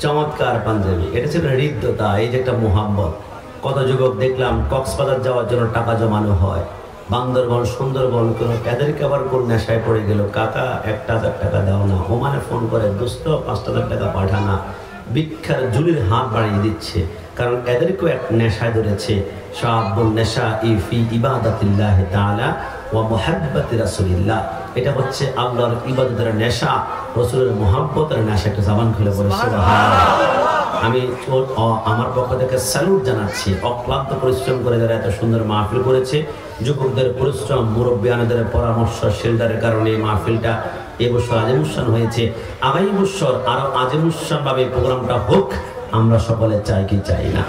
চমৎকার পাঞ্জাবি, এটা ছিল হৃদ্যতা, এই যে একটা মোহাম্মত। কত যুবক দেখলাম কক্সবাজার যাওয়ার জন্য টাকা জমানো হয়, বান্দরবন সুন্দরবন, এদেরকে আবার কোন নেশায় পড়ে গেল, কাকা 1,000 টাকা দাও না, ওমানে ফোন করে দোস্ত 5,000 টাকা পাঠানা, ভিক্ষার ঝুলির হাত বাড়িয়ে দিচ্ছে, কারণ এদেরকেও এক নেশায় ধরেছে। শাআবুন নেশাই ফি ইবাদাতিল্লাহি তাআলা ওয়া মুহাব্বাতি রাসূলিল্লাহ, এটা হচ্ছে আল্লাহর ইবাদতের নেশা, রাসূলের মুহাব্বতের নেশা। একটা জবান খুলে বলে সুবহানাল্লাহ। আমি আমার পক্ষ থেকে স্যালুট জানাচ্ছি, অক্লান্ত পরিশ্রম করে যারা এত সুন্দর মাহফিল করেছে, যুবকদের পরিশ্রম, মুরব্বিয়ানদের পরামর্শ, শিল্ডারের কারণে এই মাহফিলটা এবছর আজিমুসান হয়েছে। আগামী বছর আরো আজিমুসান ভাবে প্রোগ্রামটা হোক, আমরা সকলে চাই কি চাই না?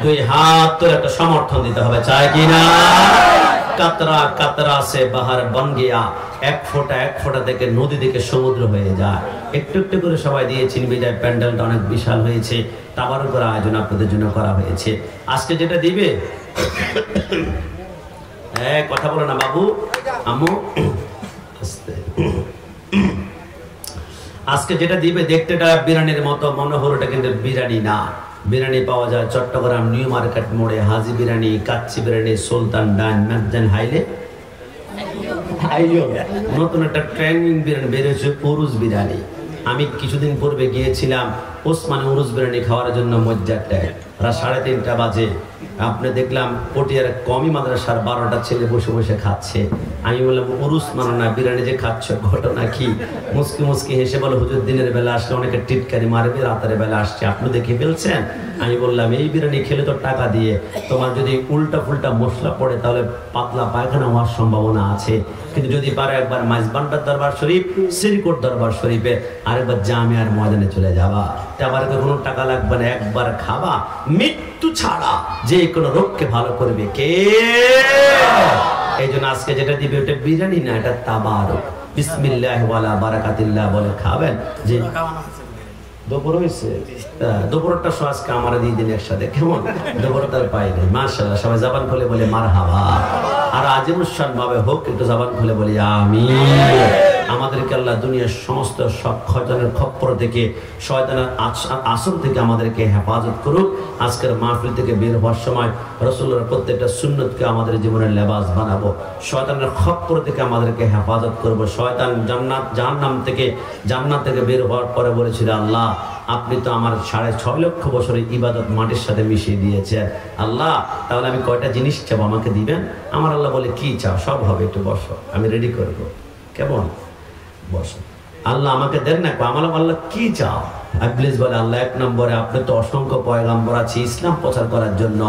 দুই হাত তো একটা সমর্থন দিতে হবে, চাই কি না? কাতরা কাতরা সে বাহার বন গিয়া, এক ফোঁটা থেকে নদী থেকে সমুদ্র হয়ে যায়। একটু একটু করে সবাই দিয়েছেন বিদায়। প্যান্ডেলটা অনেক বিশাল হয়েছে, তাবারও করে আয়োজন আপনাদের জন্য করা হয়েছে। আজকে যেটা দিবে, হ্যাঁ কথা বলো না বাবু আম্মু, আজকে যেটা দিবে দেখতে বিরিয়ানির মতো মনে হলো, এটা কিন্তু বিরিয়ানি না। বিরিয়ানি পাওয়া যায় চট্টগ্রাম নিউ মার্কেট মোড়ে, হাজি বিরিয়ানি, কাচ্চি বিরিয়ানি, সুলতান ডাইন, ম্যাকজান হাইলে নতুন একটা ট্রেন্ডিং বিরিয়ানি বেরিয়েছে, উরুস বিরিয়ানি। আমি কিছুদিন পূর্বে গিয়েছিলাম ওসমানে উরুস বিরিয়ানি খাওয়ার জন্য মজ্জারটায়, রাত 3:30 বাজে। আপনি দেখলাম পটিয়ার কমি মাদ্রাসার 12টা ছেলে বসে বসে খাচ্ছে। আমি বললাম উরুস মানো না, বিরিয়ানি যে খাচ্ছ ঘটনা কি? মুসকি মুসকি হেসে বলে হুজুর দিনের বেলা আসলে অনেকে টিটকারি মারবে, রাতের বেলা আসছে, আপনি দেখে ফেলছেন। আমি বললাম এই বিরিয়ানি খেলে তো টাকা দিয়ে, তোমার যদি উল্টা ফুল্টা মশলা পড়ে তাহলে পাতলা পায়খানা হওয়ার সম্ভাবনা আছে, কিন্তু যদি পারো একবার মাইজবান্ডার দরবার শরীফ, সিরিকোট দরবার শরীফে, আরেকবার জামিয়ার ময়দানে চলে যাবা, আবার কোনো টাকা লাগবে না, একবার খাবা, মৃত্যু ছাড়া যে কোনো রোগকে ভালো করবে কে? এই জন্য আজকে যেটা দিবে ওটা বিরিয়ানি না, এটা তাবারুক, বিসমিল্লাহ ওয়ালা বারাকাতিল্লাহ বলে খাবেন। যে দুপুর হয়েছে, দুপুরটা আজকে আমার দিয়ে দিন একসাথে, কেমন? দুপুরটার পাই নেই, মাশাআল্লাহ। সবাই জবান খুলে বলে মারহাবা। আর আজিমুসান ভাবে হোক, একটু জবান খুলে বলি আমিন। আমাদেরকে আল্লাহ দুনিয়ার সমস্ত শয়তানের খপ্পর থেকে, শয়তানের আসর থেকে আমাদেরকে হেফাজত করুক। আজকের মাহফিল থেকে বের হওয়ার সময় রাসূলের প্রত্যেকটা সুন্নতকে আমাদের জীবনের লেবাস বানাবো। শয়তানের খপ্পর থেকে আমাদেরকে হেফাজত করব। শয়তান জান্নাত থেকে বের হওয়ার পরে বলেছিল, আল্লাহ আপনি তো আমার 6.5 লক্ষ বছরের ইবাদত মাটির সাথে মিশিয়ে দিয়েছেন, আল্লাহ তাহলে আমি কয়টা জিনিস চাবো আমাকে দিবেন? আমার আল্লাহ বলে কি চাও? সব হবে, একটু বসো, আমি রেডি করবো। কেমন? বসো। আল্লাহ আমাকে দেন না, আমার আল্লাহ কি চাও? ইবলিস বলে, আল্লাহ 1 নম্বরে আপনি তো অসংখ্য পয়গাম্বর আছে ইসলাম প্রচার করার জন্য,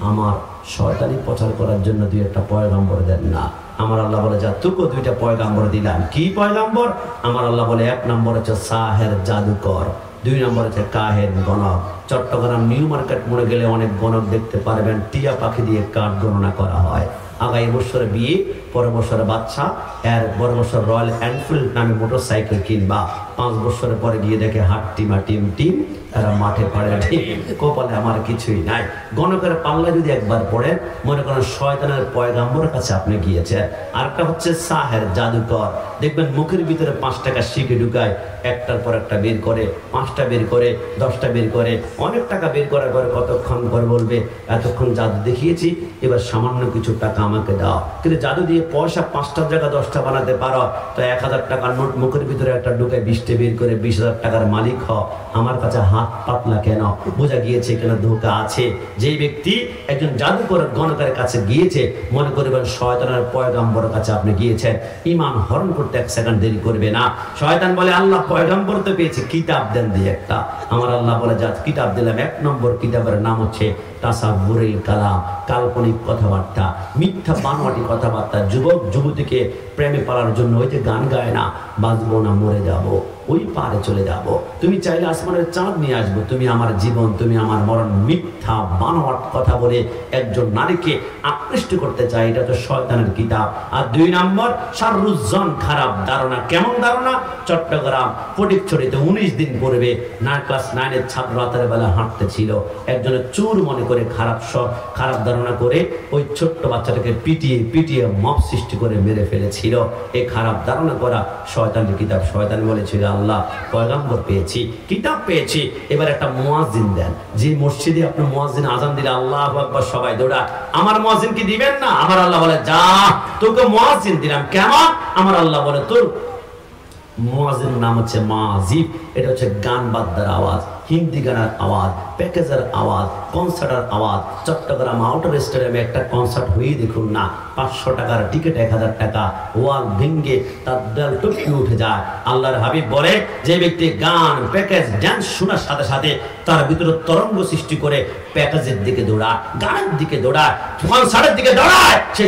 আমার শয়তানি প্রচার করার জন্য 2-1টা পয়গাম্বর দেন না। আমার আল্লাহ বলে, যা তোকে 2টা পয়গাম্বর দিলাম। কি পয়গাম্বর? আমার আল্লাহ বলে, 1 নম্বর হচ্ছে সাহের জাদুকর, 2 নম্বর হচ্ছে কাহের গণক। চট্টগ্রাম নিউ মার্কেট মোড়ে গেলে অনেক গণক দেখতে পারবেন, টিয়া পাখি দিয়ে কাঠ গণনা করা হয়। আগামী বছরে বিয়ে, পরের বছরে বাচ্চা, এর বড় বছর রয়্যাল এনফিল্ড নামে মোটরসাইকেল কিনবা, 5 বছরের পরে গিয়ে দেখে হাট টিমা টিম তারা মাঠে পড়ে ঠিক কপালে আমার কিছুই নাই। গণকের পাল্লা যদি একবার পড়ে, মনে করেন শয়তানের পয়গাম্বরের কাছে আপনি গিয়েছেন। আরেকটা হচ্ছে সাহের জাদুকর, দেখবেন মুখের ভিতরে 5 টাকা শিখে ঢুকায়, একটার পর একটা বের করে, 5টা বের করে, 10টা বের করে, অনেক টাকা বের করার পরে কতক্ষণ পরে বলবে এতক্ষণ জাদু দেখিয়েছি, এবার সামান্য কিছু টাকা আমাকে দাও। কিন্তু জাদু দিয়ে পয়সা 5টার জায়গা 10টা বানাতে পারো, তো 1000 টাকার নোট মুখের ভিতরে একটা ঢুকায় 20টা বের করে 20,000 টাকার মালিক হ। আমার কাছে হাত পাতলা কেন? বোঝা গিয়েছে কেন ধোঁকা আছে। যে ব্যক্তি একজন জাদুকর গণকের কাছে গিয়েছে, মনে করবেন শয়তানের পয়গাম্বরের কাছে আপনি গিয়েছেন, ইমান হরণ করতে 1 সেকেন্ড দেরি করবে না। শয়তান বলে, আল্লাহ পয়গাম্বর তো পেয়েছে, কিতাব দেন দিয়ে একটা। আমার আল্লাহ বলে, যা কিতাব দিলাম। 1 নম্বর কিতাবের নাম হচ্ছে তাসাব্বুরুল কালাম, কাল্পনিক কথাবার্তা, মিথ্যা বানোয়াটি কথাবার্তা। যুবক যুবতীকে প্রেমে পালার জন্য ওই যে গান গায় না, বাঁচবো না মরে যাব, ওই পারে চলে যাব, তুমি চাইলে আসমানের চাঁদ নিয়ে আসবো, তুমি আমার জীবন, তুমি আমার মরণ, মিথ্যা বানোয়াট কথা বলে একজন নারীকে আকৃষ্ট করতে চায়, এটা তো শয়তানের কিতাব। আর 2 নম্বর শাররুজ্জান, খারাপ ধারণা। কেমন ধারণা? চট্টগ্রাম ফটিকছড়িতে 19 দিন পূর্বে ক্লাস 9 এর ছাত্র রাতের বেলা হাঁটতে ছিল, একজনের চোর মনে করে খারাপ ধারণা করে ওই ছোট্ট বাচ্চাটাকে পিটিয়ে মব সৃষ্টি করে মেরে ফেলেছিল। এই খারাপ ধারণা করা শয়তানের কিতাব। শয়তান বলেছিল আল্লাহ পয়গম্বর পেয়েছি, কিতাব পেয়েছি, এবার একটা মুয়াজ্জিন দেন, যে মসজিদে আপনি মুয়াজ্জিন আজান দিলে আল্লাহু আকবার সবাই দৌড়া, আমার মুয়াজ্জিন কি দিবেন না? আমার আল্লাহ বলে যা তোকে মুয়াজ্জিন দিলাম। কেমন? আমার আল্লাহ বলে তোর মুয়াজ্জিনের নাম হচ্ছে মাজিব। এটা হচ্ছে গান বাদ্যার আওয়াজ, হিন্দি গানের আওয়াজ, প্যাকেজের আওয়াজ, কনসার্টের আওয়াজ। চট্টগ্রাম আউটার স্টেডিয়ামে একটা কনসার্ট হয়ে দেখুন না, 500 টাকার টিকিট 1000 টাকা, ওয়াল ভেঙ্গে তার দেয়াল টপকে উঠে যায়। আল্লাহর হাবিব বলে যে ব্যক্তি গান প্যাকেজ ড্যান্স শোনার সাথে সাথে তার ভিতরে তরঙ্গ সৃষ্টি করে প্যাকেজের দিকে দৌড়ায়, গানের দিকে দৌড়ায়, কনসার্টের দিকে দৌড়ায়, সে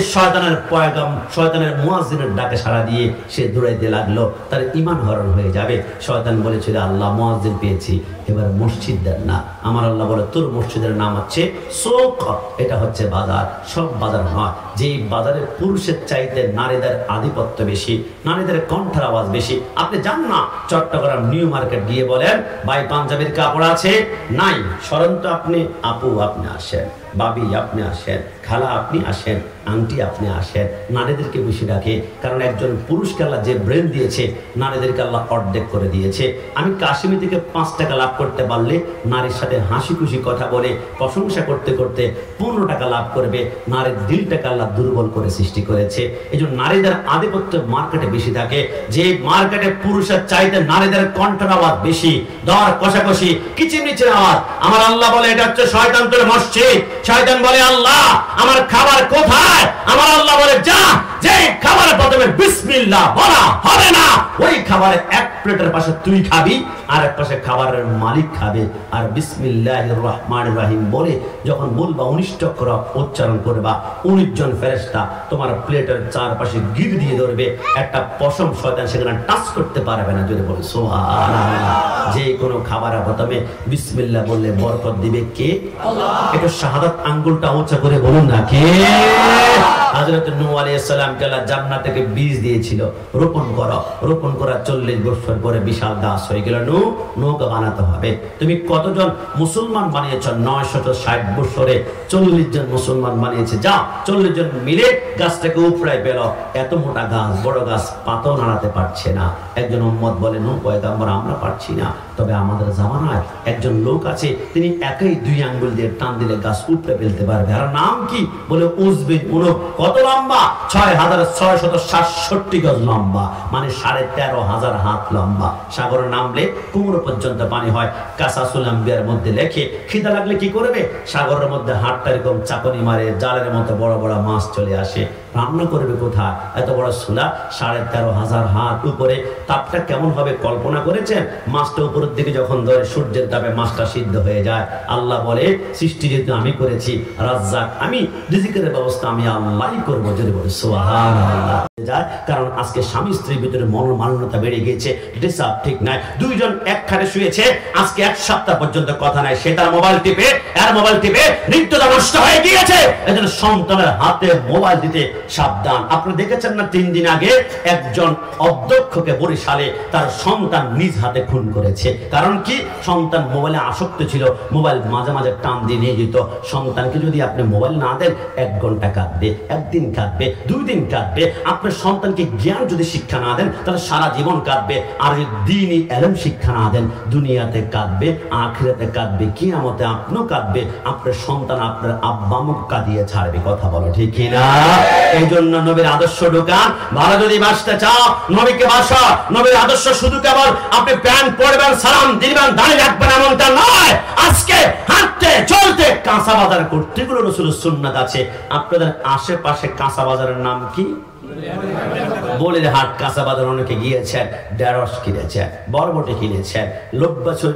শয়তানের মুয়াজ্জিনের ডাকে সাড়া দিয়ে সে দৌড়াইতে লাগলো, তার ঈমান হরণ হয়ে যাবে। শয়তান বলেছিল আল্লাহ মুয়াজ্জিন পেয়েছি, এবার মসজিদ দেন না। আমার আল্লাহ বলে তোর মসজিদের নাম হচ্ছে সুক, এটা হচ্ছে বাজার। সব বাজার নয়, যেই বাজারে পুরুষের চাইতে নারীদের আধিপত্য বেশি, নারীদের কণ্ঠের আওয়াজ বেশি। আপনি যান না চট্টগ্রাম নিউ মার্কেট গিয়ে বলেন ভাই পাঞ্জাবির কাপড় আছে? নাই। সরন্ত তো আপনি আপু আপনি আসেন, বাবি আপনি আসেন, খালা আপনি আসেন, আন্টি আপনি আসেন। নারীদেরকে বেশি রাখে, কারণ একজন পুরুষকে আল্লাহ যে ব্রেন দিয়েছে, নারীদেরকে আল্লাহ অর্ধেক করে দিয়েছে। আমি কাশ্মীর থেকে 5 টাকা লাভ করতে পারলে নারীর সাথে হাসি খুশি কথা বলে প্রশংসা করতে করতে 15 টাকা লাভ করবে। নারীর দিলটাকে আল্লাহ দুর্বল করে সৃষ্টি করেছে। এই জন্য নারীদের আধিপত্য মার্কেটে বেশি থাকে। যে মার্কেটে পুরুষের চাইতে নারীদের কণ্ঠের আওয়াজ বেশি, দর কষাকষি, কিচিরমিচির আওয়াজ। আমার আল্লাহ বলে এটা হচ্ছে শয়তানের মসজিদ। শয়তান বলে আল্লাহ আমার খাবার কোথায়? আমার আল্লাহ বলে যা, যে খাবারের প্রথমে বিসমিল্লাহ বলা হবে না, ওই খাবারের এক প্লেটের পাশে তুই খাবি, আর এক পাশে খাবারের মালিক খাবে। আর বিসমিল্লাহির রহমানির রহিম বলে যখন বলবা 19 অক্ষর উচ্চারণ করবা, 19 জন ফেরেশতা তোমার প্লেটের চারপাশে গিট দিয়ে ধরবে। একটা পশম শয়তান সেখানে টাচ করতে পারবে না। যদি বলে সুবহানাল্লাহ। যে কোনো খাবারের প্রথমে বিসমিল্লাহ বললে বরকত দিবে কে? আল্লাহ। এটা শাহাদাত আঙ্গুলটা উঁচা করে বলুন না কে? হযরত নূহ আলাইহিস সালামকে আল্লাহ জান্নাত থেকে বীজ দিয়েছিল, রোপণ করো। রোপণ করা 40 বছর পরে বিশাল গাছ হয়ে গেল। নৌকা বানাতে হবে। তুমি কতজন মুসলমান বানিয়েছ? 960 বছরে 40 জন মুসলমান বানিয়েছে। যা 40 জন মিলে গাছটাকে উপড়ায় পেল। এত মোটা গাছ, বড় গাছ, পাতাও নাড়াতে পারছে না। একজন উম্মত বলে নূহ পয়গম্বর আমরা পারছি না, তবে আমাদের জামানায় একজন লোক আছে, তিনি একাই 2 আঙ্গুল দিয়ে টান দিলে গাছ উপড়ে ফেলতে পারবে। আর নাম কি? বলে উজবিন উনব। কত লম্বা? 6667 গজ লম্বা, মানে 13,500 হাত লম্বা। সাগরে নামলে কোমর পর্যন্ত পানি হয়। কাসাসুল আম্বিয়ার মধ্যে লেখে খিদা লাগলে কি করবে? সাগরের মধ্যে হাতটা এরকম চাকনি মারে, জালের মতো বড় বড় মাছ চলে আসে। রান্না করবে কোথায়? এত বড় সুলা, 13,500 হাত উপরে। তাপটা কেমন হবে কল্পনা করেছেন? মাছটা উপরের দিকে যখন ধরে সূর্যের তাপে মাছটা সিদ্ধ হয়ে যায়। আল্লাহ বলে সৃষ্টি যেহেতু আমি করেছি, রাজ্জাক আমি, রিজিকের ব্যবস্থা আমি আল্লাহই করবো। যদি বলে সুবহানাল্লাহ। যায় কারণ আজকে স্বামী স্ত্রীর ভিতরে মনোমালিন্যতা বেড়ে গিয়েছে, ডিসাব ঠিক নাই। 2 জন এক খাটে শুয়েছে, আজকে 1 সপ্তাহ পর্যন্ত কথা নাই। সে তার মোবাইল টিপে, আর মোবাইল টিপে হৃদয়টা নষ্ট হয়ে গিয়েছে। এজন্য সন্তানের হাতে মোবাইল দিতে সাবধান। আপনি দেখেছেন না 3 দিন আগে একজন অধ্যক্ষকে বরিশালে তার সন্তান নিজ হাতে খুন করেছে। কারণ কি? সন্তান মোবাইলে আসক্ত ছিল, মোবাইল মাঝে মাঝে টান দিয়ে নিয়ে যেত। সন্তানকে যদি আপনি মোবাইল না দেন, 1 ঘন্টা কাঁদবে, 1 দিন কাঁদবে, 2 দিন কাঁদবে। আপনার সন্তানকে জ্ঞান যদি শিক্ষা না দেন, তাহলে সারা জীবন কাঁদবে। আর যদি দ্বীনি ইলম শিক্ষা না দেন, দুনিয়াতে কাঁদবে, আখিরাতে কাঁদবে, কিয়ামতে আপনিও কাঁদবে। আপনার সন্তান আপনার আব্বা মুখ কাঁদিয়ে ছাড়বে। কথা বলো ঠিক কিনা? এই জন্য নবীর আদর্শ ঢোকান। ভালো যদি বাঁচতে চাও, নবীকে বাসা। নবীর আদর্শ শুধু কেবল আপনি প্যান্ট পরবেন, সালাম দিবেন, দাঁড়িয়ে রাখবেন এমনটা নয়। আজকে হাঁটতে চলতে কাঁচা বাজার করতে গুলো রাসূলের সুন্নাত আছে। আপনাদের আশেপাশে কাঁচা বাজারের নাম কি? বলে হাট কাঁচা বাজার অনেকে গিয়েছেন, ঢেঁড়স কিনেছেন, বরবটি কিনেছেন,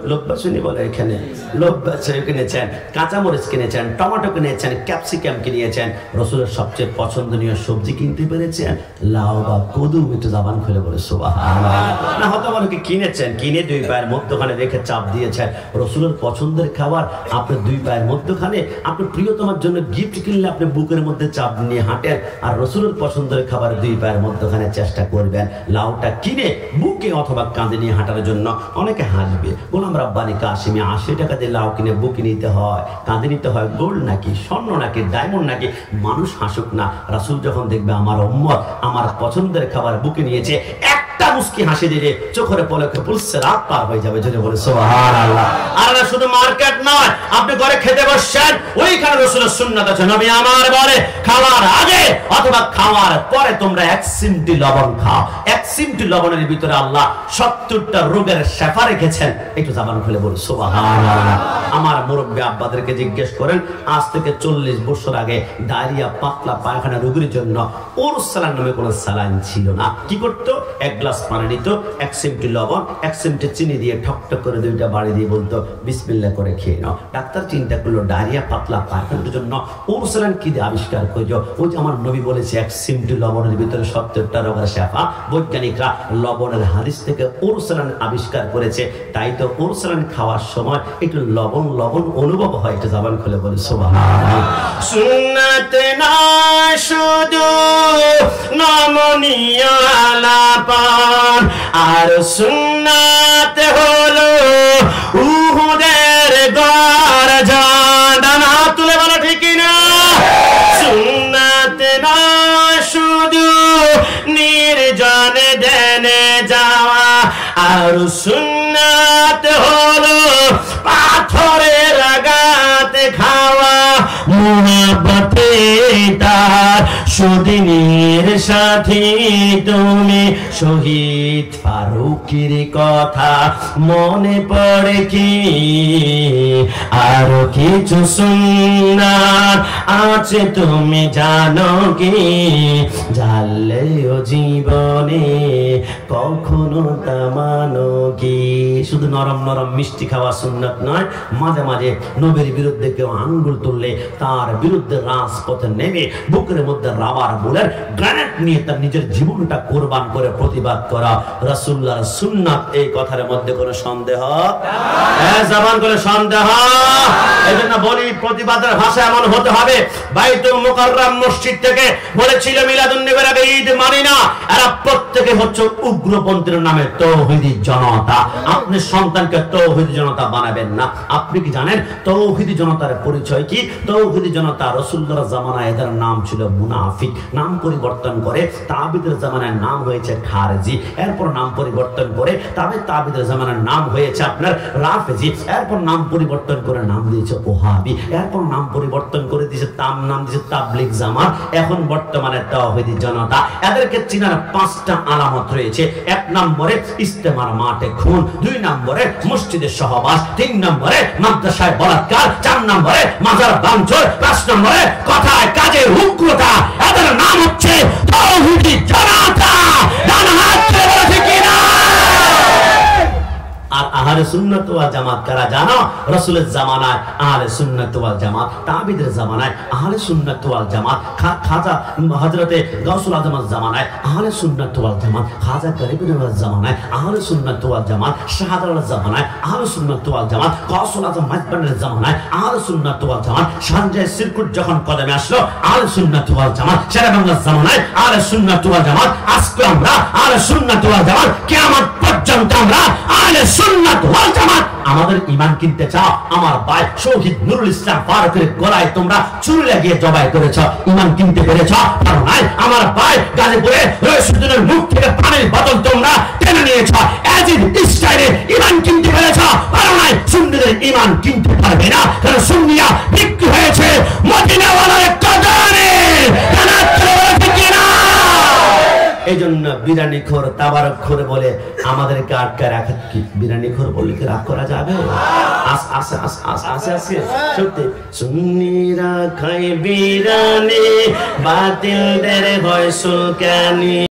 লোব্বাচুনি বলে এখানে, লোব্বাচুনি কিনেছেন, কাঁচামরিচ কিনেছেন, টমেটো কিনেছেন, ক্যাপসিকাম কিনেছেন। রাসূলের সবচেয়ে পছন্দনীয় সবজি কিনতে পেরেছেন লাউ বা কদু। একটু জবান খুলে বলে সুবহানাল্লাহ। না হয়তো অনেকে কিনেছেন, কিনে 2 পায়ের মধ্যখানে রেখে চাপ দিয়েছেন। রাসূলের পছন্দের খাবার আপনি 2 পায়ের মধ্যখানে, আপনি প্রিয়তমার জন্য গিফট কিনলে আপনি বুকের মধ্যে চাপ নিয়ে হাঁটেন। আর রাসূলের পছন্দের খাবার খাবার দুই পায়ের মধ্যখানে চেষ্টা করবেন। লাউটা কিনে বুকে অথবা কাঁধে নিয়ে হাঁটার জন্য অনেকে হাসবে, গোলাম রাব্বানি কাশিমি 80 টাকা দিয়ে লাউ কিনে বুকে নিতে হয়, কাঁধে নিতে হয়, গোল্ড নাকি, স্বর্ণ নাকি, ডায়মন্ড নাকি? মানুষ হাসুক না, রাসূল যখন দেখবে আমার উম্মত আমার পছন্দের খাবার বুকে নিয়েছে, একটা মুস্কি হাসি দিলে চোখের পলকে পুলসে রাত পার হয়ে যাবে। যদি বলে সুবহানাল্লাহ। আর শুধু মার্কেট নয়, আপনি ঘরে খেতে বসছেন, ওইখানে রাসূলের সুন্নাত আছে। নবী আমার বলে খাওয়ার আগে অথবা খাওয়ার পরে তোমরা 1 চিমটি লবণ খাও। 1 চিমটি লবণের ভিতরে আল্লাহ 70টা রোগের শেফা রেখেছেন। একটু জবান খুলে বলুন সুবহানাল্লাহ। আমার মুরব্বী আব্বাদেরকে জিজ্ঞেস করেন, আজ থেকে 40 বছর আগে ডায়রিয়া, পাতলা পায়খানা রোগীর জন্য ওরসালান নামে কোনো সালাইন ছিল না। কি করতো? 1 গ্লাস পানি নিত, 1 চিমটি লবণ, 1 চিমটি চিনি দিয়ে ঠকঠক করে 2টা বাড়ি দিয়ে বলতো বিসমিল্লাহ করে খেয়ে নাও। ডাক্তার চিন্তা করলো ডায়রিয়া, পাতলা পায়খানার জন্য ওরসালান কি দিয়ে আবিষ্কার করলো? ওই যে আমার নবী বলেছে 1 চিমটি লবণের ভিতরে 70টা রোগের শেফা। বৈজ্ঞানিকরা লবণের হাদিস থেকে ওরসালান আবিষ্কার করেছে। তাই তো ওরসালান খাওয়ার সময় একটু লবণ লবণ অনুভব হয়। একটু জবান খুলে বলে সুবহানাল্লাহ। সুন্নাত না শুধু নমনীয় আলাপান, আর সুন্নাত হলো উহুদের দরজান। ডানা তুলে বলো ঠিক না? সুন্নাত না শুধু নির্জনে দেনে যাওয়া, আর সুন্নাত হলো পাথরের আঘাতে খাওয়া। মুহাব্বতে তার সুদিনের সাথী তুমি, শহীদ ফারুকের কথা মনে পড়ে কি? আর কিছু সুন্নাত আছে তুমি জানো কি? জানলেও জীবনে কখনো তা মানো কি? শুধু নরম নরম মিষ্টি খাওয়া সুন্নাত নয়, মাঝে মাঝে নবীর বিরুদ্ধে কেউ আঙ্গুল তুললে তার বিরুদ্ধে রাজপথে নেমে বুকের মধ্যে রাবার বুলেট গ্রেনেড নিয়ে তার নিজের জীবনটা কোরবান করে প্রতিবাদ করা রাসূলুল্লাহর সুন্নাত। এই কথার মধ্যে কোনো সন্দেহ? জবান করে সন্দেহ? এজন্য বলি প্রতিবাদের ভাষা এমন হতে হবে। বাইতুল মুকাররম মসজিদ থেকে বলেছিল মিলাদুন নবীর আগে ঈদ মানি না, এরা প্রত্যেকে হচ্ছে উগ্রপন্থীর নামে তৌহিদি জনতা। আপনি সন্তানকে তৌহিদি জনতা বানাবেন না। আপনি কি জানেন তৌহিদি জনতার পরিচয় কি? তৌহিদি জনতা রাসূলুল্লাহর জামানায় এদের নাম ছিল মুনাফিক, নাম পরিবর্তন করে তাবিদের জামানায় নাম হয়েছে খারেজি, এরপর নাম পরিবর্তন করে তাবিদের জামানায় নাম হয়েছে আপনার রাফেজি, এরপর নাম পরিবর্তন করে নাম দিয়েছে ওহাবি, এরপর নাম পরিবর্তন করে দিয়েছে নাম দিয়েছে তাবলিগ জামাত, এখন বর্তমানে তাওহীদি জনতা। এদেরকে চিনার 5টা আলামত রয়েছে। 1 নম্বরে ইস্তেমার মাঠে খুন, 2 নম্বরে মসজিদে সহবাস, 3 নম্বরে মাদ্রাসায় বলাৎকার, 4 নম্বরে মাজার ভাঙচুর, 5 নম্বরে কথায় কাজে উগ্রতা। এদের নাম হচ্ছে তাওহীদি জনতা। ডান হাত তুলে বলো ঠিক কিনা? আর আহলে সুন্নাত ওয়াল জামাত কারা জানো? রাসূলের জামানায় আহলে সুন্নাত ওয়াল জামাত, তাবিদের জামানায় আহলে সুন্নাত ওয়াল জামাত, খাজা হযরতে গাউসুল আজমের জামানায় আহলে সুন্নাত ওয়াল জামাত, খাজা গরিবের জামানায় আহলে সুন্নাত ওয়াল জামাত, শাহজালালের জামানায় আহলে সুন্নাত ওয়াল জামাত, গাউসুল আজম মাইজবানের জামানায় আহলে সুন্নাত ওয়াল জামাত, শাহজাহান সিরকুট যখন কদমে আসলো আহলে সুন্নাত ওয়াল জামাত, শেরেবাংলার জামানায় আহলে সুন্নাত ওয়াল জামাত। আজকে আমরা আহলে সুন্নাত ওয়াল জামাত, কিয়ামত পর্যন্ত আমরা আহলে সুন্নাত ওয়াল জামাত। আমাদের ঈমান কিনতে চাও? আমার ভাই শহীদ নুরুল ইসলাম ফারুকের গলায় তোমরা চুরি লাগিয়ে জবাই করেছো, ঈমান কিনতে পেরেছো? কারণ নাই। আমার ভাই গাজীপুরে রশিদুলের মুখ থেকে পানির বোতল তোমরা টেনে নিয়েছো, এজিদ স্টাইলে ঈমান কিনতে পেরেছো? কারণ নাই। সুন্নিদের ঈমান কিনতে পারবে না, কারণ সুন্নিয়া বিক্রি হয়েছে মদিনাওয়ালার কদরে। এই জন্য বিরানি খোর তাবারক খোরে বলে আমাদেরকে আটকে রাখে। কি বিরানি খোর বললে কি রাগ করা যাবে? সত্যি সুন্নিরা খায় বিরানি, বাতিলদের হয় সুলকানি।